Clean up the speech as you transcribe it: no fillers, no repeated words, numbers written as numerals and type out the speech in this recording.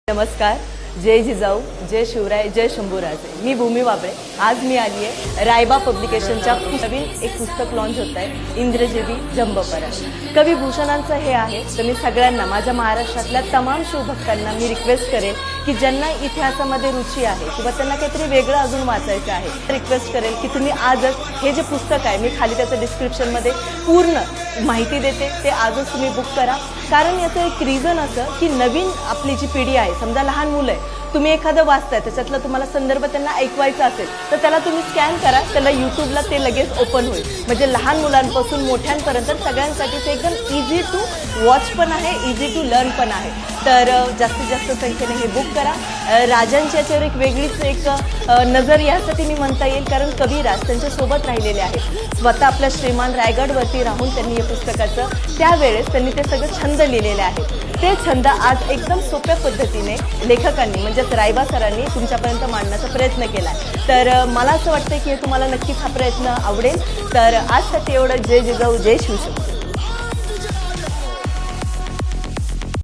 नमस्कार, जय जिजाऊ, जय शिवराय, जय शंभूराजे। मी भूमी वाबळे। आज मी आली आहे रायबा पब्लिकेशनच्या नवीन एक पुस्तक लॉन्च होत आहे, इंद्रजीवी जंबपरा। कवी भूषणांचं हे आहे। तर मी सगळ्यांना, माझ्या महाराष्ट्रातल्या तमाम शिवभक्तांना मी रिक्वेस्ट करेल की ज्यांना इतिहासामध्ये रुची आहे किंवा त्यांना काहीतरी वेगळं अजून वाचायचं आहे, रिक्वेस्ट करेल की तुम्ही आजच हे जे पुस्तक आहे, मी खाली त्याचं डिस्क्रिप्शनमध्ये पूर्ण माहिती देते, ते आजच तुम्ही बुक करा। कारण याचं एक रिझन असं की नवीन आपली जी पिढी आहे, समजा लहान मुलं आहे, तुम्ही एखादं वाचताय, त्याच्यातला तुम्हाला संदर्भ त्यांना ऐकवायचा असेल तर त्याला तुम्ही स्कॅन करा, त्याला यूट्यूबला ते लगेच ओपन होईल। म्हणजे लहान मुलांपासून मोठ्यांपर्यंत सगळ्यांसाठी ते एकदम इझी टू वॉच पण आहे, इझी टू लर्न पण आहे। तर जास्तीत जास्त संख्येने हे बुक करा। राजांची याच्यावर एक वेगळीच एक नजर यासाठी मी म्हणता येईल, कारण कविराज त्यांच्यासोबत राहिलेले आहेत। स्वतः आपल्या श्रीमान रायगडवरती राहून त्यांनी हे पुस्तकाचं त्यावेळेस त्यांनी ते सगळं छंद लिहिलेले आहेत। ते छंद आज एकदम सोप्या पद्धतीने लेखकांनी म्हणजेच रायबा सरांनी तुमच्यापर्यंत मांडण्याचा प्रयत्न केला आहे। तर मला असं वाटतं की हे तुम्हाला नक्कीच हा प्रयत्न आवडेल। तर आजसाठी एवढं। जय जिजाऊ, जय शिवशंभू।